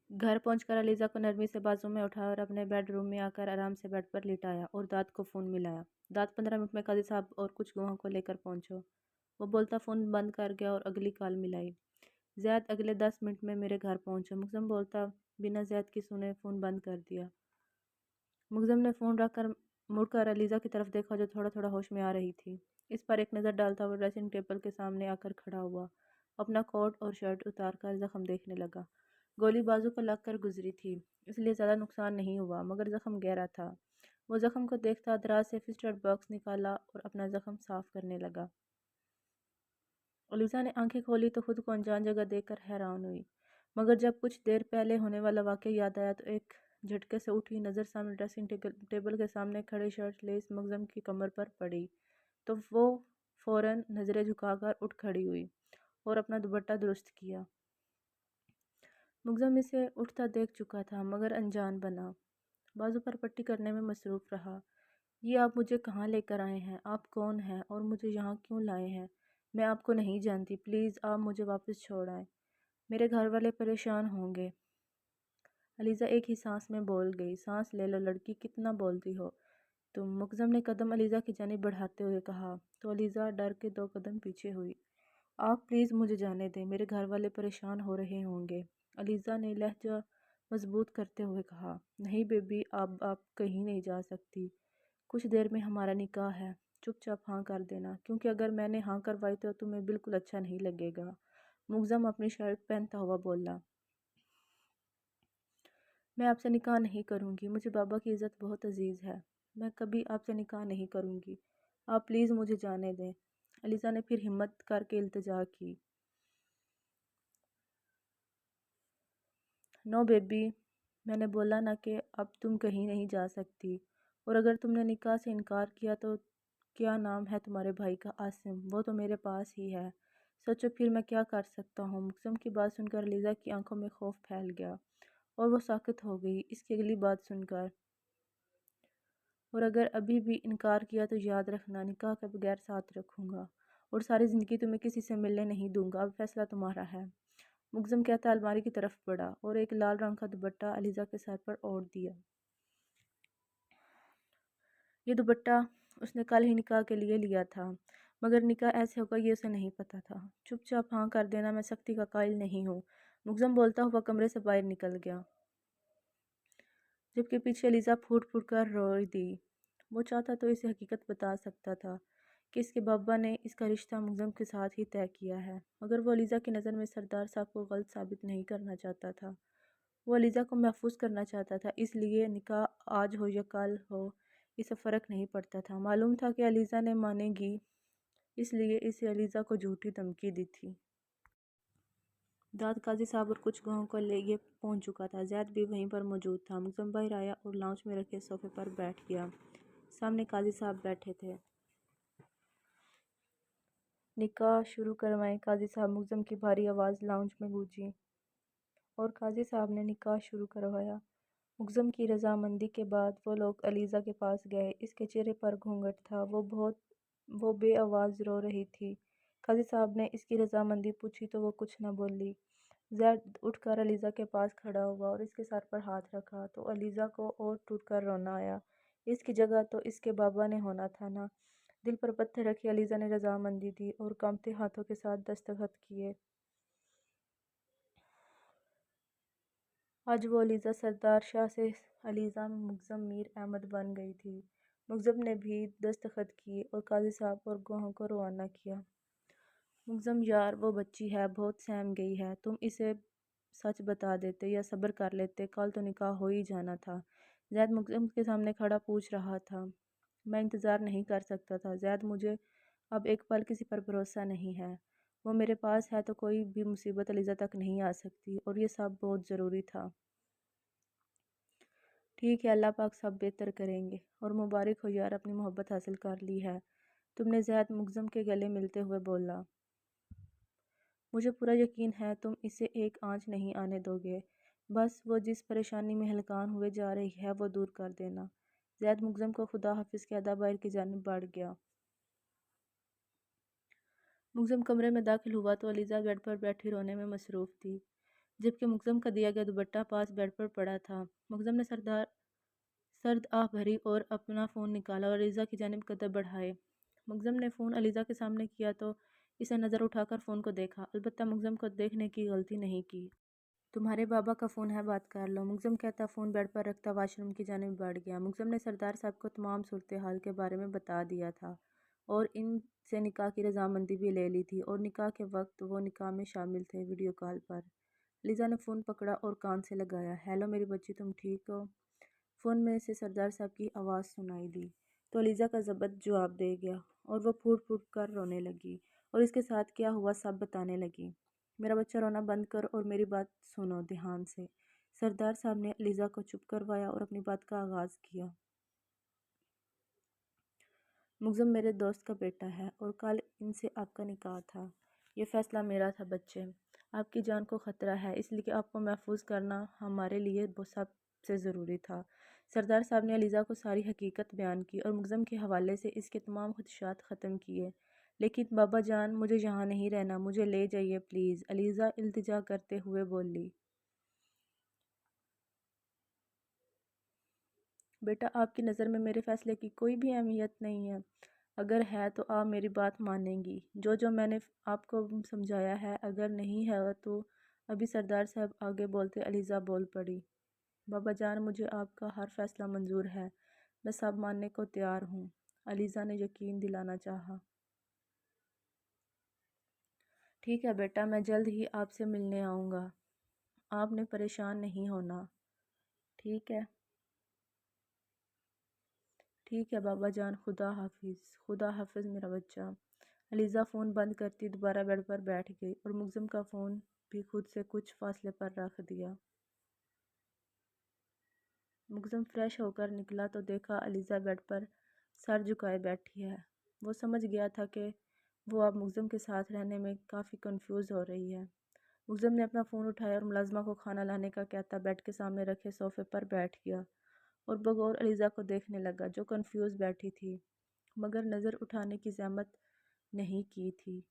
घर पहुंचकर अलीज़ा को नरमी से बाजू में उठाया और अपने बेडरूम में आकर आराम से बेड पर लिटाया और दाद को फ़ोन मिलाया। दाद 15 मिनट में काजी साहब और कुछ गवाहों को लेकर पहुंचो। वो बोलता फ़ोन बंद कर गया और अगली कॉल मिलाई। ज़ैद अगले 10 मिनट में मेरे घर पहुंचो। मुग़ज़्ज़म बोलता बिना ज़ैद की सुने फ़ोन बंद कर दिया। मुग़्ज़्ज़म ने फ़ोन रख कर मुड़कर अलीज़ा की तरफ देखा जो थोड़ा थोड़ा होश में आ रही थी। इस पर एक नज़र डालता वो ड्रेसिंग टेबल के सामने आकर खड़ा हुआ। अपना कोट और शर्ट उतार कर ज़ख्म देखने लगा। गोली बाजू को लग कर गुजरी थी, इसलिए ज़्यादा नुकसान नहीं हुआ, मगर ज़ख्म गहरा था। वो ज़ख्म को देखता दराज से फिस्टर्ड बॉक्स निकाला और अपना ज़ख्म साफ करने लगा। अलीज़ा ने आंखें खोली तो खुद को अनजान जगह देखकर हैरान हुई, मगर जब कुछ देर पहले होने वाला वाक़या याद आया तो एक झटके से उठी नज़र सामने ड्रेसिंग टेबल के सामने खड़े शर्ट लेस मुग़्ज़्ज़म की कमर पर पड़ी तो वो फ़ौरन नज़रें झुकाकर उठ खड़ी हुई और अपना दुपट्टा दुरुस्त किया। मुग़्ज़्ज़म इसे उठता देख चुका था मगर अनजान बना, बाजू पर पट्टी करने में मसरूफ़ रहा। ये आप मुझे कहाँ लेकर आए हैं? आप कौन हैं और मुझे यहाँ क्यों लाए हैं? मैं आपको नहीं जानती, प्लीज़ आप मुझे वापस छोड़ आएँ, मेरे घर वाले परेशान होंगे। अलीज़ा एक ही सांस में बोल गई, सांस ले लो लड़की, कितना बोलती हो तुम। मुग़्ज़्ज़म ने कदम अलीज़ा की जानिब बढ़ाते हुए कहा तो अलीज़ा डर के 2 कदम पीछे हुई। आप प्लीज़ मुझे जाने दें, मेरे घर वाले परेशान हो रहे होंगे। अलीज़ा ने लहजा मजबूत करते हुए कहा, नहीं बेबी, आप कहीं नहीं जा सकती, कुछ देर में हमारा निकाह है, चुपचाप हाँ कर देना, क्योंकि अगर मैंने हाँ करवाई तो तुम्हें बिल्कुल अच्छा नहीं लगेगा। मुग़्ज़्ज़म अपनी शर्ट पहनता हुआ बोला, मैं आपसे निकाह नहीं करूँगी, मुझे बाबा की इज़्ज़त बहुत अजीज़ है, मैं कभी आपसे निकाह नहीं करूँगी, आप प्लीज़ मुझे जाने दें। अलीज़ा ने फिर हिम्मत करके इल्तिजा की, नो बेबी, मैंने बोला ना कि अब तुम कहीं नहीं जा सकती, और अगर तुमने निकाह से इनकार किया तो क्या नाम है तुम्हारे भाई का? आसिम, वो तो मेरे पास ही है। सोचो फिर मैं क्या कर सकता हूँ। मुक़्ज़्ज़म की बात सुनकर लीज़ा की आंखों में खौफ फैल गया और वो साकित हो गई इसकी अगली बात सुनकर। और अगर अभी भी इनकार किया तो याद रखना, निकाह के बगैर साथ रखूँगा और सारी ज़िंदगी तुम्हें किसी से मिलने नहीं दूँगा, अब फैसला तुम्हारा है। मुक़्ज़्ज़म कहता अलमारी की तरफ बढ़ा और एक लाल रंग का दुपट्टा अलीज़ा के सर पर ओढ़ दिया। ये दुपट्टा उसने कल ही निकाह के लिए लिया था, मगर निकाह ऐसे होगा ये उसे नहीं पता था। चुपचाप हाँ कर देना, मैं सख्ती का कायल नहीं हूँ। मुग़्ज़्ज़म बोलता हुआ कमरे से बाहर निकल गया, जबकि पीछे अलीज़ा फूट फूट कर रोई दी। वो चाहता तो इसे हकीकत बता सकता था कि इसके बाबा ने इसका रिश्ता मुग़्ज़्ज़म के साथ ही तय किया है, मगर वो अलीज़ा की नज़र में सरदार साहब को गलत साबित नहीं करना चाहता था। वो अलीज़ा को महफूज करना चाहता था, इसलिए निकाह आज हो या कल हो इसे फ़र्क नहीं पड़ता था। मालूम था कि अलीज़ा ने मानेगी, इसलिए इसे अलीज़ा को झूठी धमकी दी थी। दाद काजी साहब और कुछ गवाहों को लिए पहुंच चुका था। ज़ैद भी वहीं पर मौजूद था। मुज़्ज़म बाहर आया और लाउंज में रखे सोफे पर बैठ गया। सामने काजी साहब बैठे थे। निकाह शुरू करवाएं काजी साहब, मुज़्ज़म की भारी आवाज़ लाउंज में गूंजी और काजी साहब ने निकाह शुरू करवाया। मुग़्ज़्ज़म की रज़ामंदी के बाद वो लोग अलीज़ा के पास गए। इसके चेहरे पर घूंघट था, वो बेआवाज़ रो रही थी। काजी साहब ने इसकी रज़ामंदी पूछी तो वो कुछ न बोली। ज़ैद उठकर अलीज़ा के पास खड़ा हुआ और इसके सर पर हाथ रखा तो अलीज़ा को और टूटकर रोना आया। इसकी जगह तो इसके बाबा ने होना था ना। दिल पर पत्थर रखे अलीज़ा ने रज़ामंदी दी और कांपते हाथों के साथ दस्तखत किए। आज वो अलीज़ा सरदार शाह से अलीज़ा मुग़्ज़्ज़म मीर अहमद बन गई थी। मुग़्ज़्ज़म ने भी दस्तखत किए और काजी साहब और गवाहों को रवाना किया। मुग़्ज़्ज़म यार, वो बच्ची है, बहुत सहम गई है, तुम इसे सच बता देते या सब्र कर लेते, कल तो निकाह हो ही जाना था। ज़ैद मुग़्ज़्ज़म के सामने खड़ा पूछ रहा था। मैं इंतज़ार नहीं कर सकता था ज़ैद, मुझे अब एक पल किसी पर भरोसा नहीं है। वो मेरे पास है तो कोई भी मुसीबत अलीज़ा तक नहीं आ सकती, और ये सब बहुत ज़रूरी था। ठीक है, अल्लाह पाक सब बेहतर करेंगे, और मुबारक हो यार, अपनी मोहब्बत हासिल कर ली है तुमने। ज़ैद मुग़्ज़्ज़म के गले मिलते हुए बोला, मुझे पूरा यकीन है तुम इसे एक आंच नहीं आने दोगे। बस वो जिस परेशानी में हलकान हुए जा रही है वो दूर कर देना। ज़ैद मुग़्ज़्ज़म को खुदा हाफिज़ कहता बाहर की जानिब बढ़ गया। मुग़्ज़्ज़म कमरे में दाखिल हुआ तो अलीज़ा बेड पर बैठी रोने में मसरूफ़ थी। जबकि मुग्ज़म का दिया गया दुपट्टा पास बेड पर पड़ा था। मुग्ज़म ने सर्द आह भरी और अपना फ़ोन निकाला और अलीज़ा की जानिब कदम बढ़ाए। मुग्ज़म ने फ़ोन अलीज़ा के सामने किया तो इसे नज़र उठाकर फ़ोन को देखा। अलबत्ता मुग्ज़म को देखने की गलती नहीं की। तुम्हारे बाबा का फ़ोन है, बात कर लो, मुग्ज़म कहता फ़ोन बेड पर रखता वाशरूम की जानिब बढ़ गया। मुग्ज़म ने सरदार साहब को तमाम सूरत हाल के बारे में बता दिया था और इनसे निकाह की रजामंदी भी ले ली थी और निकाह के वक्त वो निकाह में शामिल थे। वीडियो कॉल पर लीज़ा ने फ़ोन पकड़ा और कान से लगाया। हेलो मेरी बच्ची, तुम ठीक हो? फ़ोन में से सरदार साहब की आवाज़ सुनाई दी तो लीज़ा का ज़बत जवाब दे गया और वो फूट फूट कर रोने लगी और इसके साथ क्या हुआ सब बताने लगी। मेरा बच्चा, रोना बंद कर और मेरी बात सुनो ध्यान से। सरदार साहब ने लीज़ा को चुप करवाया और अपनी बात का आगाज़ किया। मुग्ज़म मेरे दोस्त का बेटा है और कल इनसे आपका निकाह था। ये फ़ैसला मेरा था बच्चे। आपकी जान को ख़तरा है, इसलिए आपको महफूज करना हमारे लिए वो सबसे ज़रूरी था। सरदार साहब ने अलीज़ा को सारी हकीकत बयान की और मुग्ज़म के हवाले से इसके तमाम ख़दशात ख़त्म किए। लेकिन बाबा जान, मुझे यहाँ नहीं रहना, मुझे ले जाइए प्लीज़, अलीज़ा इल्तिजा करते हुए बोली। बेटा, आपकी नज़र में मेरे फ़ैसले की कोई भी अहमियत नहीं है। अगर है तो आप मेरी बात मानेंगी। जो मैंने आपको समझाया है, अगर नहीं है तो अभी सरदार साहब आगे बोलते अलीज़ा बोल पड़ी। बाबा जान, मुझे आपका हर फ़ैसला मंजूर है, मैं सब मानने को तैयार हूँ, अलीज़ा ने यकीन दिलाना चाहा। ठीक है बेटा, मैं जल्द ही आपसे मिलने आऊँगा, आपने परेशान नहीं होना। ठीक है, ठीक है बाबा जान, खुदा हाफिज़, खुदा हाफिज़ मेरा बच्चा। अलीज़ा फ़ोन बंद करती दोबारा बेड पर बैठ गई और मुग्ज़म का फ़ोन भी खुद से कुछ फासले पर रख दिया। मुग्ज़म फ़्रेश होकर निकला तो देखा अलीज़ा बेड पर सर झुकाए बैठी है। वो समझ गया था कि वो अब मुग्ज़म के साथ रहने में काफ़ी कंफ्यूज हो रही है। मुग्ज़म ने अपना फ़ोन उठाया और मुलाज़मा को खाना लाने का कहता बेड के सामने रखे सोफ़े पर बैठ गया और बगौर अलीज़ा को देखने लगा जो कंफ्यूज बैठी थी मगर नज़र उठाने की ज़हमत नहीं की थी।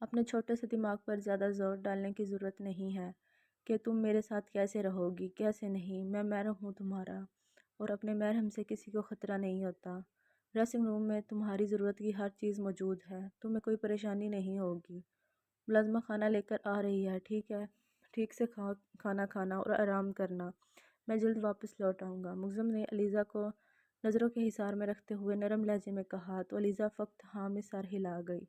अपने छोटे से दिमाग पर ज़्यादा ज़ोर डालने की ज़रूरत नहीं है कि तुम मेरे साथ कैसे रहोगी, कैसे नहीं। मैं महरम हूँ तुम्हारा और अपने महरम से किसी को ख़तरा नहीं होता। ड्रेसिंग रूम में तुम्हारी ज़रूरत की हर चीज़ मौजूद है, तुम्हें कोई परेशानी नहीं होगी। मुलाज़मा खाना लेकर आ रही है, ठीक है? ठीक से खाना खाना और आराम करना। मैं जल्द वापस लौट आऊँगा। मुग्ज़म ने अलीज़ा को नज़रों के हिसार में रखते हुए नरम लहजे में कहा तो अलीज़ा फ़क्त हाँ में सर हिला गई।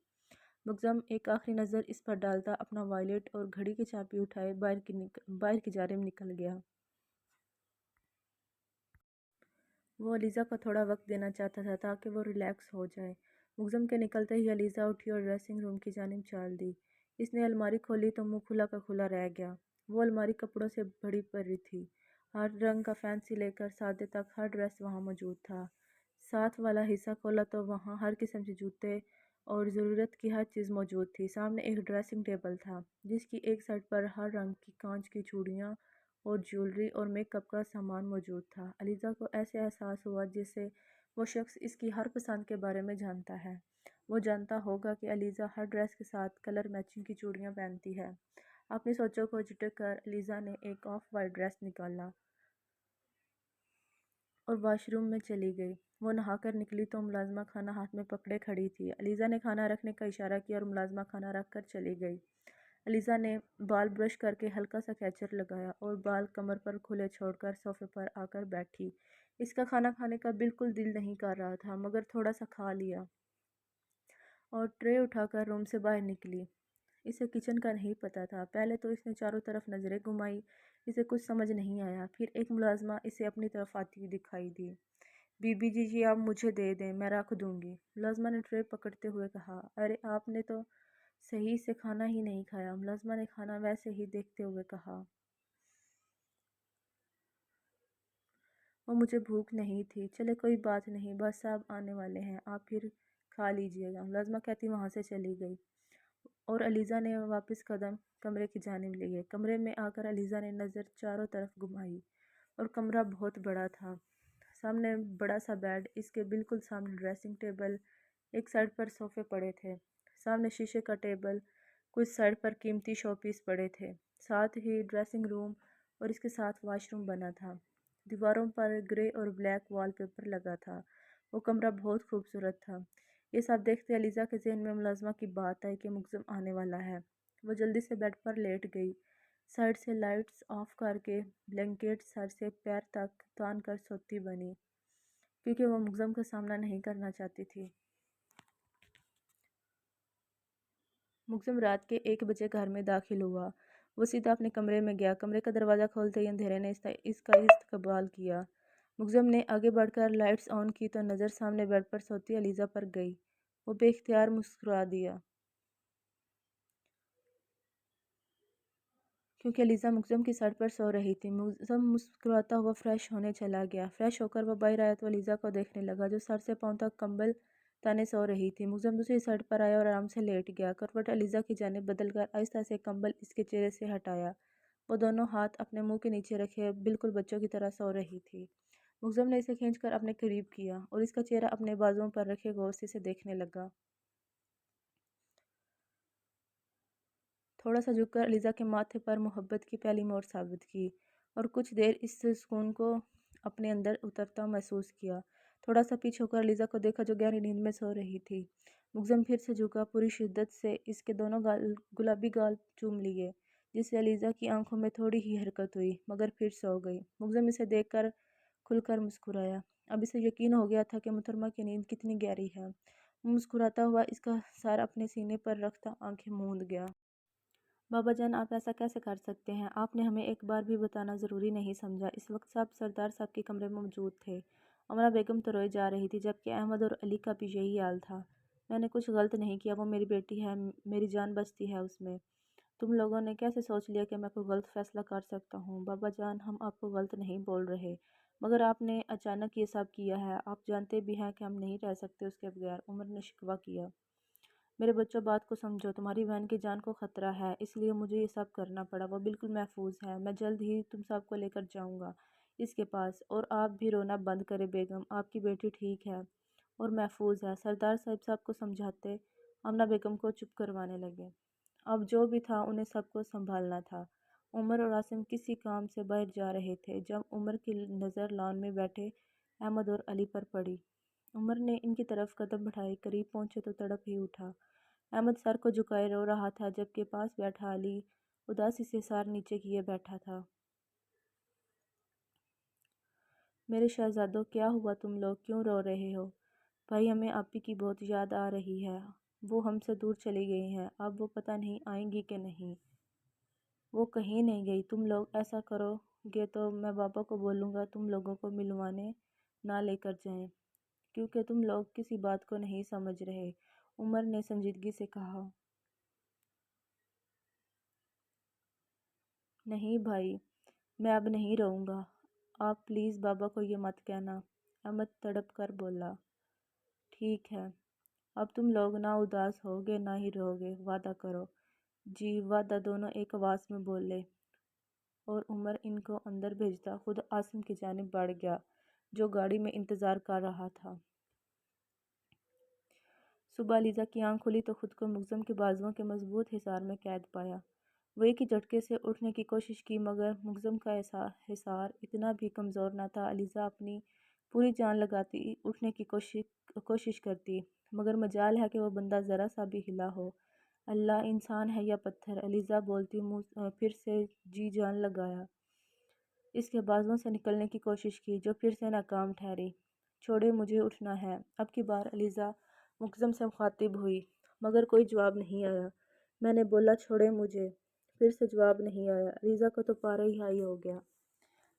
मुग्ज़म एक आखिरी नज़र इस पर डालता अपना वॉलेट और घड़ी की चाबी उठाए बाहर की जानिब निकल गया। वो अलीज़ा को थोड़ा वक्त देना चाहता था ताकि वो रिलैक्स हो जाए। मुग्ज़म के निकलते ही अलीज़ा उठी और ड्रेसिंग रूम की जानिब चल दी। इसने अलमारी खोली तो मुंह खुला का खुला रह गया। वो अलमारी कपड़ों से भरी पड़ी थी। हर रंग का फैंसी लेकर सादे तक हर ड्रेस वहाँ मौजूद था। साथ वाला हिस्सा खोला तो वहाँ हर किस्म के जूते और ज़रूरत की हर चीज़ मौजूद थी। सामने एक ड्रेसिंग टेबल था जिसकी एक साइड पर हर रंग की कांच की चूड़ियाँ और ज्वेलरी और मेकअप का सामान मौजूद था। अलीज़ा को ऐसे एहसास हुआ जैसे वो शख्स इसकी हर पसंद के बारे में जानता है। वो जानता होगा कि अलीज़ा हर ड्रेस के साथ कलर मैचिंग की चूड़ियाँ पहनती है। अपनी सोचों को झटक कर अलीज़ा ने एक ऑफ वाइट ड्रेस निकाला और वॉशरूम में चली गई। वो नहाकर निकली तो मुलाज़मा खाना हाथ में पकड़े खड़ी थी। अलीज़ा ने खाना रखने का इशारा किया और मुलाज़मा खाना रख कर चली गई। अलीज़ा ने बाल ब्रश करके हल्का सा कैचर लगाया और बाल कमर पर खुले छोड़कर सोफ़े पर आकर बैठी। इसका खाना खाने का बिल्कुल दिल नहीं कर रहा था मगर थोड़ा सा खा लिया और ट्रे उठाकर रूम से बाहर निकली। इसे किचन का नहीं पता था। पहले तो इसने चारों तरफ नज़रें घुमाई, इसे कुछ समझ नहीं आया। फिर एक मुलाज़मा इसे अपनी तरफ आती हुई दिखाई दी। बीबी जी, ये आप मुझे दे दें, मैं रख दूँगी। मुलाज़मा ने ट्रे पकड़ते हुए कहा। अरे, आपने तो सही से खाना ही नहीं खाया। मुलाज़मा ने खाना वैसे ही देखते हुए कहा। और मुझे भूख नहीं थी। चले कोई बात नहीं, बस साहब आने वाले हैं, आप फिर खा लीजिएगा। मुलाज़मा कहती वहाँ से चली गई और अलीज़ा ने वापस कदम कमरे की जानिब लिए। कमरे में आकर अलीज़ा ने नज़र चारों तरफ घुमाई और कमरा बहुत बड़ा था। सामने बड़ा सा बेड, इसके बिल्कुल सामने ड्रेसिंग टेबल, एक साइड पर सोफ़े पड़े थे। سامنے شیشے کا ٹیبل، کچھ سائڈ پر قیمتی شو پیس پڑے تھے، ساتھ ہی ڈریسنگ روم اور اس کے ساتھ واش روم بنا تھا۔ دیواروں پر گرے اور بلیک وال پیپر لگا تھا۔ وہ کمرہ بہت خوبصورت تھا۔ یہ سب دیکھتے علیزہ کے ذہن میں ملازمہ کی بات آئی کہ مقدم آنے والا ہے۔ وہ جلدی سے بیڈ پر لیٹ گئی، سائڈ سے لائٹس آف کر کے بلینکٹ سر سے پیر تک تان کر سوتی بنی، کیونکہ وہ مقدم کا سامنا نہیں کرنا چاہتی تھی۔ مقدم رات کے 1 بجے گھر میں داخل ہوا۔ وہ سیدھا اپنے کمرے میں گیا۔ کمرے کا دروازہ کھولتے ہی اندھیرے نے اس کا استقبال کیا۔ مقدم نے آگے بڑھ کر لائٹس آن کی تو نظر سامنے بیڈ پر سوتی علیزہ پر گئی۔ وہ بے اختیار مسکرا دیا، کیونکہ علیزہ مقدم کی سائڈ پر سو رہی تھی۔ مقدم مسکراتا ہوا فریش ہونے چلا گیا۔ فریش ہو کر وہ باہر آیا تو علیزہ کو دیکھنے لگا، جو سر سے پاؤں تک کمبل تانے سو رہی تھی۔ مقدم دوسری سائڈ پر آیا اور آرام سے لیٹ گیا۔ کروٹ علیزہ کی جانب بدل کر آہستہ سے کمبل اس کے چہرے سے ہٹایا۔ وہ دونوں ہاتھ اپنے منہ کے نیچے رکھے بالکل بچوں کی طرح سو رہی تھی۔ مقدم نے اسے کھینچ کر اپنے قریب کیا اور اس کا چہرہ اپنے بازوؤں پر رکھے غور سے دیکھنے لگا۔ تھوڑا سا جھک کر علیزہ کے ماتھے پر محبت کی پہلی مہر ثابت کی اور کچھ دیر اس سکون کو اپنے اندر اترتا محسوس کیا۔ تھوڑا سا پیچھے ہو کر علیزہ کو دیکھا، جو گہری نیند میں سو رہی تھی۔ مقدم پھر سے جھکا، پوری شدت سے اس کے دونوں گلابی گال چوم لیے، جس سے علیزہ کی آنکھوں میں تھوڑی ہی حرکت ہوئی، مگر پھر سو گئی۔ مقدم اسے دیکھ کر کھل کر مسکرایا۔ اب اسے یقین ہو گیا تھا کہ محترمہ کی نیند کتنی گہری ہے۔ وہ مسکراتا ہوا اس کا سر اپنے سینے پر رکھتا آنکھیں موند گیا۔ بابا جان، آپ ایسا کیسے کر سکتے ہیں؟ آپ نے ہمیں ایک بار بھی بتانا ضروری نہیں سمجھا۔ اس وقت سب سردار صاحب کے کمرے میں موجود تھے۔ امرا بیگم تو روئے جا رہی تھی، جبکہ احمد اور علی کا بھی یہی حال تھا۔ میں نے کچھ غلط نہیں کیا، وہ میری بیٹی ہے، میری جان بستی ہے اس میں۔ تم لوگوں نے کیسے سوچ لیا کہ میں کوئی غلط فیصلہ کر سکتا ہوں؟ بابا جان، ہم آپ کو غلط نہیں بول رہے، مگر آپ نے اچانک یہ سب کیا ہے۔ آپ جانتے بھی ہیں کہ ہم نہیں رہ سکتے اس کے بغیر۔ عمر نے شکوہ کیا۔ میرے بچوں، بات کو سمجھو، تمہاری بہن کی جان کو خطرہ ہے، اس لیے مجھے یہ سب کرنا پڑا۔ وہ بالکل محفوظ ہے۔ میں جلد ہی تم سب کو لے کر جاؤں گا اس کے پاس۔ اور آپ بھی رونا بند کریں بیگم، آپ کی بیٹی ٹھیک ہے اور محفوظ ہے۔ سردار صاحب سب کو سمجھاتے آمنہ بیگم کو چپ کروانے لگے۔ اب جو بھی تھا انہیں سب کو سنبھالنا تھا۔ عمر اور عاصم کسی کام سے باہر جا رہے تھے جب عمر کی نظر لان میں بیٹھے احمد اور علی پر پڑی۔ عمر نے ان کی طرف قدم بڑھائے، قریب پہنچے تو تڑپ ہی اٹھا۔ احمد سر کو جھکائے رو رہا تھا، جبکہ پاس بیٹھا علی اداسی سے سر نیچے کیے بیٹھا تھا۔ میرے شہزادوں، کیا ہوا؟ تم لوگ کیوں رو رہے ہو؟ بھائی، ہمیں آپی کی بہت یاد آ رہی ہے۔ وہ ہم سے دور چلی گئی ہیں، اب وہ پتہ نہیں آئیں گی کہ نہیں۔ وہ کہیں نہیں گئی۔ تم لوگ ایسا کرو گے تو میں بابا کو بولوں گا تم لوگوں کو ملوانے نہ لے کر جائیں، کیونکہ تم لوگ کسی بات کو نہیں سمجھ رہے۔ عمر نے سنجیدگی سے کہا۔ نہیں بھائی، میں اب نہیں رہوں گا۔ آپ پلیز بابا کو یہ مت کہنا، احمد تڑپ کر بولا۔ ٹھیک ہے، اب تم لوگ نہ اداس ہوگے نہ ہی رہوگے، وعدہ کرو۔ جی، وعدہ، دونوں ایک آواز میں بولے، اور عمر ان کو اندر بھیجتا خود عاصم کی جانب بڑھ گیا، جو گاڑی میں انتظار کر رہا تھا۔ صبح علیزہ کی آنکھ کھلی تو خود کو مقدم کے بازوؤں کے مضبوط حصار میں قید پایا۔ وہ ایک ہی جھٹکے سے اٹھنے کی کوشش کی، مگر مقدم کا حصار اتنا بھی کمزور نہ تھا۔ علیزہ اپنی پوری جان لگاتی اٹھنے کی کوشش کرتی، مگر مجال ہے کہ وہ بندہ ذرا سا بھی ہلا ہو۔ اللہ، انسان ہے یا پتھر؟ علیزہ بولتی پھر سے جی جان لگایا اس کے بازوؤں سے نکلنے کی کوشش کی، جو پھر سے ناکام ٹھہری۔ چھوڑے، مجھے اٹھنا ہے۔ اب کی بار علیزہ مقدم سے مخاطب ہوئی، مگر کوئی جواب نہیں آیا۔ میں نے بولا چھوڑے مجھے، پھر سے جواب نہیں آیا۔ علیزہ کو تو پارا ہی ہائی ہو گیا۔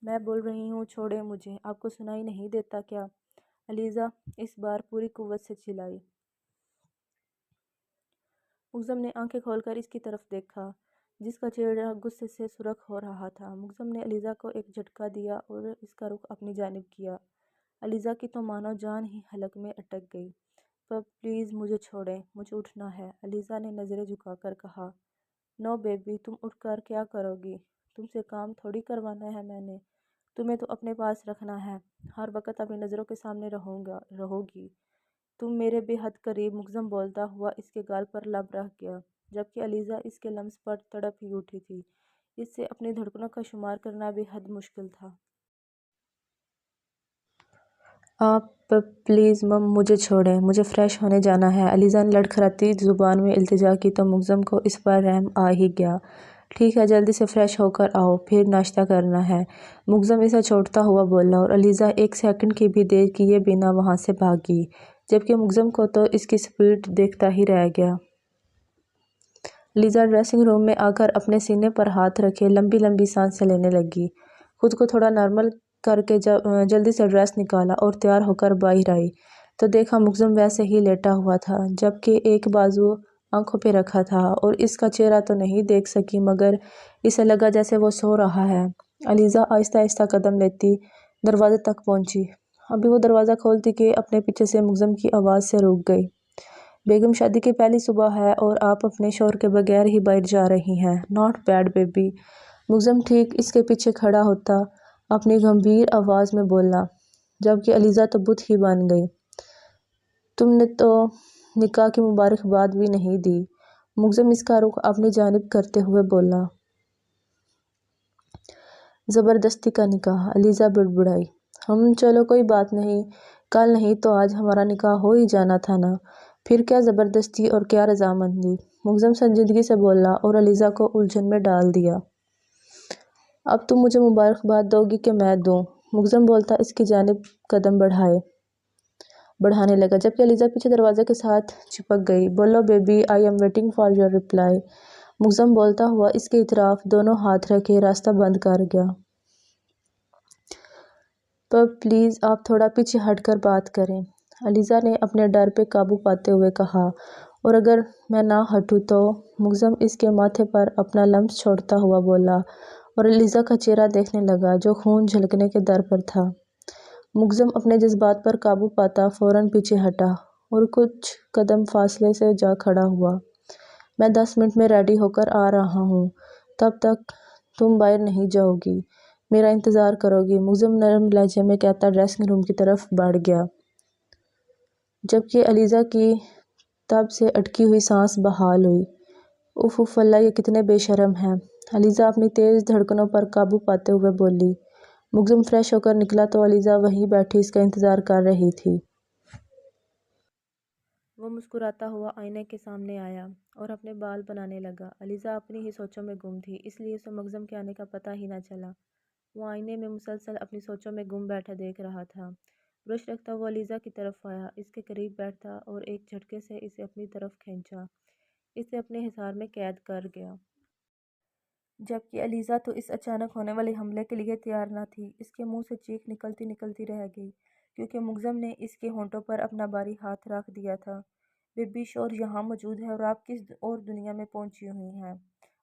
میں بول رہی ہوں چھوڑے مجھے، آپ کو سنائی نہیں دیتا کیا؟ علیزہ اس بار پوری قوت سے چلائی۔ مقدم نے آنکھیں کھول کر اس کی طرف دیکھا، جس کا چہرہ غصے سے سرخ ہو رہا تھا۔ مقدم نے علیزہ کو ایک جھٹکا دیا اور اس کا رخ اپنی جانب کیا۔ علیزہ کی تو مانو جان ہی حلق میں اٹک گئی۔ پلیز مجھے چھوڑیں، مجھے اٹھنا ہے، علیزہ نے نظریں جھکا کر کہا۔ نو بیبی، تم اٹھ کر کیا کرو گی؟ تم سے کام تھوڑی کروانا ہے میں نے، تمہیں تو اپنے پاس رکھنا ہے، ہر وقت اپنی نظروں کے سامنے رہو گی۔ تم میرے بے حد قریب، مگزم بولتا ہوا اس کے گال پر لب رکھ گیا، جبکہ علیزہ اس کے لمس پر تڑپ ہی اٹھی تھی۔ اس سے اپنی دھڑکنوں کا شمار کرنا بے حد مشکل تھا۔ آپ پلیز مجھے چھوڑیں، مجھے فریش ہونے جانا ہے۔ علیزہ نے لڑکھڑاتی زبان میں التجا کی تو مگزم کو اس پر رحم آ ہی گیا۔ ٹھیک ہے، جلدی سے فریش ہو کر آؤ، پھر ناشتہ کرنا ہے، مگزم اسے چھوڑتا ہوا بولا، اور علیزہ ایک سیکنڈ کی بھی دیر کیے بنا وہاں سے بھاگی، جبکہ مگزم کو تو اس کی سپیڈ دیکھتا ہی رہ گیا۔ علیزہ ڈریسنگ روم میں آ کر اپنے سینے پر ہاتھ رکھے لمبی لمبی سانسیں لینے لگی۔ خود کو تھوڑا نارمل کر کے جلدی سے ڈریس نکالا اور تیار ہو کر باہر آئی تو دیکھا مگزم ویسے ہی لیٹا ہوا تھا، جبکہ ایک بازو آنکھوں پہ رکھا تھا، اور اس کا چہرہ تو نہیں دیکھ سکی مگر اسے لگا جیسے وہ سو رہا ہے۔ علیزہ آہستہ آہستہ قدم لیتی دروازے تک پہنچی۔ ابھی وہ دروازہ کھولتی کہ اپنے پیچھے سے مگزم کی آواز سے رک گئی۔ بیگم، شادی کی پہلی صبح ہے اور آپ اپنے شوہر کے بغیر ہی باہر جا رہی ہیں۔ ناٹ بیڈ بیبی، مگزم ٹھیک اس کے پیچھے کھڑا ہوتا اپنی گمبھیر آواز میں بولا، جبکہ علیزہ تو بت ہی بن گئی۔ تم نے تو نکاح کی مبارکباد بھی نہیں دی، مگزم اس کا رخ اپنی جانب کرتے ہوئے بولا۔ زبردستی کا نکاح، علیزہ بڑبڑائی۔ چلو کوئی بات نہیں، کل نہیں تو آج ہمارا نکاح ہو ہی جانا تھا نا، پھر کیا زبردستی اور کیا رضامندی، مگزم سنجیدگی سے بولا اور علیزہ کو الجھن میں ڈال دیا۔ اب تم مجھے مبارکباد دو گی کہ میں دوں، مگزم بولتا اس کی جانب قدم بڑھانے لگا، جبکہ علیزہ پیچھے دروازے کے ساتھ چپک گئی۔ بولو baby, I am waiting for your reply, مگزم بولتا ہوا اس کی طرف دونوں ہاتھ رکھے راستہ بند کر گیا۔ پلیز آپ تھوڑا پیچھے ہٹ کر بات کریں، علیزہ نے اپنے ڈر پہ قابو پاتے ہوئے کہا، اور اگر میں نہ ہٹوں تو، مگزم اس کے ماتھے پر اپنا لمس چھوڑتا ہوا بولا، اور علیزہ کا چہرہ دیکھنے لگا جو خون جھلکنے کے در پر تھا۔ مگزم اپنے جذبات پر قابو پاتا فوراً پیچھے ہٹا اور کچھ قدم فاصلے سے جا کھڑا ہوا۔ میں 10 منٹ میں ریڈی ہو کر آ رہا ہوں، تب تک تم باہر نہیں جاؤ گی، میرا انتظار کرو گی، مگزم نرم لہجے میں کہتا ڈریسنگ روم کی طرف بڑھ گیا، جبکہ علیزہ کی تب سے اٹکی ہوئی سانس بحال ہوئی۔ اف اف اللہ، یہ کتنے بے شرم ہیں، علیزہ اپنی تیز دھڑکنوں پر قابو پاتے ہوئے بولی۔ مگزم فریش ہو کر نکلا تو علیزہ وہیں بیٹھی اس کا انتظار کر رہی تھی۔ وہ مسکراتا ہوا آئینے کے سامنے آیا اور اپنے بال بنانے لگا۔ علیزہ اپنی ہی سوچوں میں گم تھی، اس لیے اسے مگزم کے آنے کا پتہ ہی نہ چلا۔ وہ آئینے میں مسلسل اپنی سوچوں میں گم بیٹھا دیکھ رہا تھا۔ برش رکھتا ہوا علیزہ کی طرف آیا، اس کے قریب بیٹھا اور ایک جھٹکے سے اسے اپنی طرف کھینچا، اسے اپنے حصار میں قید کر گیا۔ جبکہ علیزہ تو اس اچانک ہونے والے حملے کے لیے تیار نہ تھی، اس کے منہ سے چیخ نکلتی رہ گئی، کیونکہ مگزم نے اس کے ہونٹوں پر اپنا بھاری ہاتھ رکھ دیا تھا۔ بیبی، شوہر یہاں موجود ہے اور آپ کس اور دنیا میں پہنچی ہوئی ہیں؟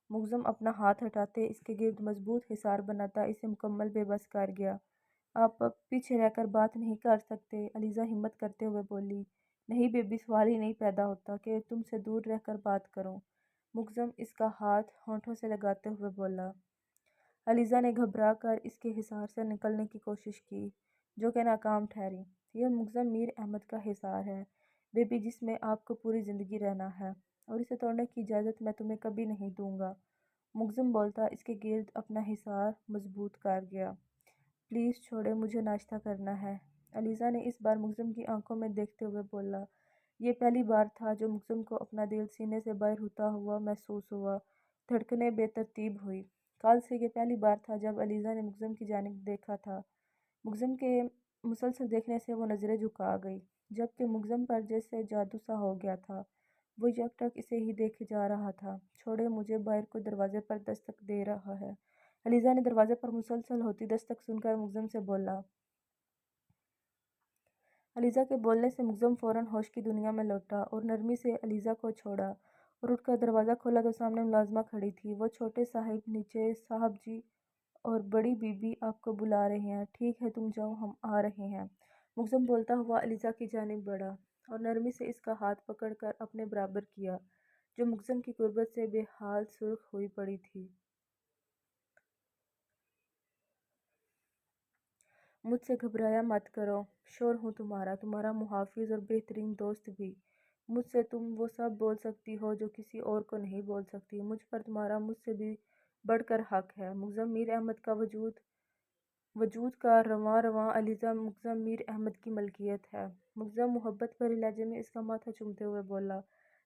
مگزم اپنا ہاتھ ہٹاتے اس کے گرد مضبوط حصار بناتا اسے مکمل بے بس کر گیا۔ آپ پیچھے رہ کر بات نہیں کر سکتے، علیزہ ہمت کرتے ہوئے بولی۔ نہیں بیبی، سوال ہی نہیں پیدا ہوتا کہ تم سے دور رہ کر بات کروں، مگزم اس کا ہاتھ ہونٹوں سے لگاتے ہوئے بولا۔ علیزہ نے گھبرا کر اس کے حصار سے نکلنے کی کوشش کی، جو کہ ناکام ٹھہری۔ یہ مگزم میر احمد کا حصار ہے بیبی، جس میں آپ کو پوری زندگی رہنا ہے، اور اسے توڑنے کی اجازت میں تمہیں کبھی نہیں دوں گا، مگزم بولتا اس کے گرد اپنا حصار مضبوط کر گیا۔ پلیز چھوڑیں، مجھے ناشتہ کرنا ہے، علیزہ نے اس بار مگزم کی آنکھوں میں دیکھتے ہوئے بولا۔ یہ پہلی بار تھا جو مگزم کو اپنا دل سینے سے باہر ہوتا ہوا محسوس ہوا، دھڑکنیں بے ترتیب ہوئی۔ کل سے یہ پہلی بار تھا جب علیزہ نے مگزم کی جانب دیکھا تھا۔ مگزم کے مسلسل دیکھنے سے وہ نظریں جھکا گئی، جبکہ مگزم پر جیسے جادو سا ہو گیا تھا، وہ یک ٹک اسے ہی دیکھے جا رہا تھا۔ چھوڑیں مجھے، باہر کوئی دروازے پر دستک دے رہا ہے، علیزہ نے دروازے پر مسلسل ہوتی دستک سن کر مگزم سے بولا۔ علیزہ کے بولنے سے مگزم فوراً ہوش کی دنیا میں لوٹا اور نرمی سے علیزہ کو چھوڑا اور اٹھ کر دروازہ کھولا تو سامنے ملازمہ کھڑی تھی۔ وہ چھوٹے صاحب نیچے، صاحب جی اور بڑی بی بی آپ کو بلا رہے ہیں۔ ٹھیک ہے تم جاؤ، ہم آ رہے ہیں، مگزم بولتا ہوا علیزہ کی جانب بڑھا اور نرمی سے اس کا ہاتھ پکڑ کر اپنے برابر کیا، جو مگزم کی غربت سے بے حال سرخ ہوئی پڑی تھی۔ मुझ से घबराया मत करो, शोर हूँ तुम्हारा मुहाफिज और बेहतरीन दोस्त भी। मुझसे तुम वो सब बोल सकती हो जो किसी और को नहीं बोल सकती। मुझ पर तुम्हारा मुझसे भी बढ़कर हक है। मुग्ज़म मीर अहमद का वजूद का रवां रवां अलीज़ा मुग्ज़म मीर अहमद की मलकियत है। मुग्ज़म मोहब्बत भरे लहजे में इसका माथा चूमते हुए बोला।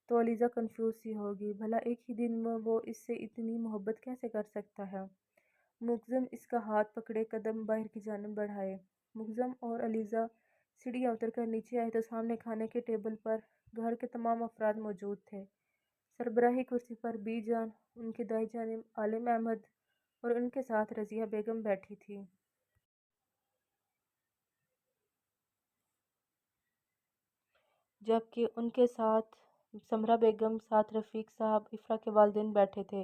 तो अलीज़ा कन्फ्यूज़ सी होगी, भला एक ही दिन में वो इससे इतनी मोहब्बत कैसे कर सकता है। मुग्ज़म इसका हाथ पकड़े कदम बाहर की जानिब बढ़ाए। मुग्ज़म और अलीज़ा सीढ़ियाँ उतरकर नीचे आए तो सामने खाने के टेबल पर घर के तमाम अफराद मौजूद थे। सरबराही कुर्सी पर बीजान, उनकी दाई जानिब आलिम अहमद और उनके साथ रज़िया बेगम बैठी थी। जबकि उनके साथ समरा बेगम, साथ रफ़ीक साहब, इफ़रा के वालिदैन बैठे थे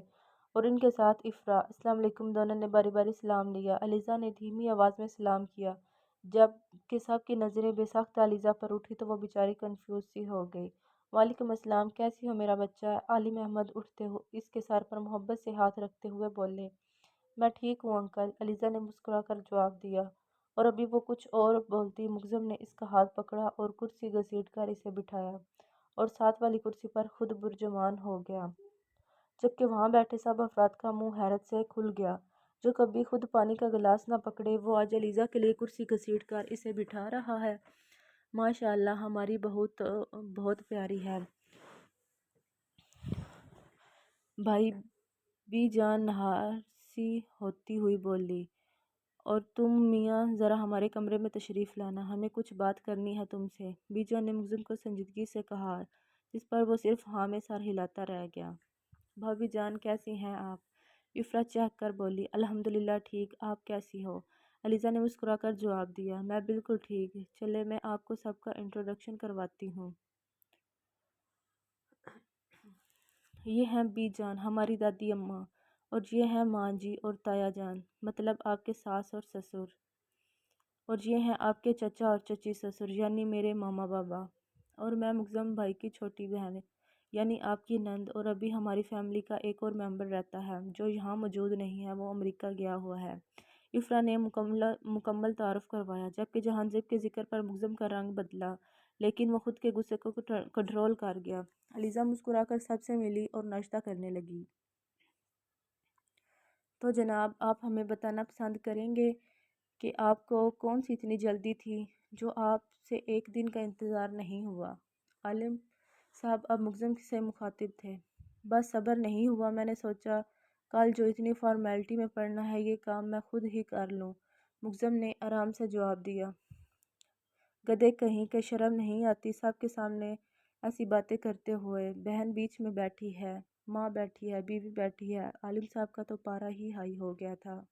और इनके साथ इफ़रा। अस्सलाम वालेकुम। दोनों ने बारी बारी सलाम लिया। अलीज़ा ने धीमी आवाज़ में सलाम किया। जब कि सब की नज़रें बेसख्त अलीज़ा पर उठी तो वो बेचारी कन्फ्यूज़ सी हो गई। वालेकुम अस्सलाम, कैसी हो मेरा बच्चा? आलिम अहमद उठते हो इसके सर पर मोहब्बत से हाथ रखते हुए बोले। मैं ठीक हूँ अंकल, अलीज़ा ने मुस्कुराकर जवाब दिया। और अभी वो कुछ और बोलती, मुग्ज़म ने इसका हाथ पकड़ा और कुर्सी घसीटकर इसे बिठाया और साथ वाली कुर्सी पर खुद बुर्जुमान हो गया। जबकि वहाँ बैठे सब अफराद का मुंह हैरत से खुल गया। जो कभी खुद पानी का गिलास ना पकड़े वो आज अलीज़ा के लिए कुर्सी घसीटकर इसे बिठा रहा है। माशाअल्लाह, हमारी बहुत बहुत प्यारी है। भाई भी जान नहार सी होती हुई बोली। और तुम मियाँ ज़रा हमारे कमरे में तशरीफ़ लाना, हमें कुछ बात करनी है तुमसे, बीजा ने मुग्ज़म को संजीदगी से कहा, जिस पर वो सिर्फ हाँ में सर हिलाता रह गया। भाभी जान कैसी हैं आप? इफ़रा चहक कर बोली। अल्हम्दुलिल्लाह ठीक, आप कैसी हो? अलीज़ा ने मुस्कुराकर जवाब दिया। मैं बिल्कुल ठीक। चले मैं आपको सबका इंट्रोडक्शन करवाती हूँ। ये हैं बी जान, हमारी दादी अम्मा, और ये हैं माँ जी और ताया जान, मतलब आपके सास और ससुर, और ये हैं आपके चचा और चची ससुर यानी मेरे मामा बाबा, और मैं मुग्ज़म भाई की छोटी बहन यानी आपकी नंद, और अभी हमारी फैमिली का एक और मेंबर रहता है जो यहाँ मौजूद नहीं है, वो अमेरिका गया हुआ है। इफ़रा ने मुकम्मल तारुफ करवाया, जबकि जहांज़ीब के ज़िक्र पर मुग्ज़म का रंग बदला, लेकिन वो खुद के गुस्से को कंट्रोल कर गया। अलीज़ा मुस्कुराकर सबसे मिली और नाश्ता करने लगी। तो जनाब, आप हमें बताना पसंद करेंगे कि आपको कौन सी इतनी जल्दी थी जो आपसे एक दिन का इंतज़ार नहीं हुआ? आलिम साहब अब मुग्ज़म से मुखातिब थे। बस सब्र नहीं हुआ, मैंने सोचा कल जो इतनी फॉर्मेलिटी में पड़ना है ये काम मैं खुद ही कर लूँ। मुग्ज़म ने आराम से जवाब दिया। गधे कहीं के, शर्म नहीं आती सबके सामने ऐसी बातें करते हुए? बहन बीच में बैठी है, माँ बैठी है, बीवी बैठी है। आलिम साहब का तो पारा ही हाई हो गया था।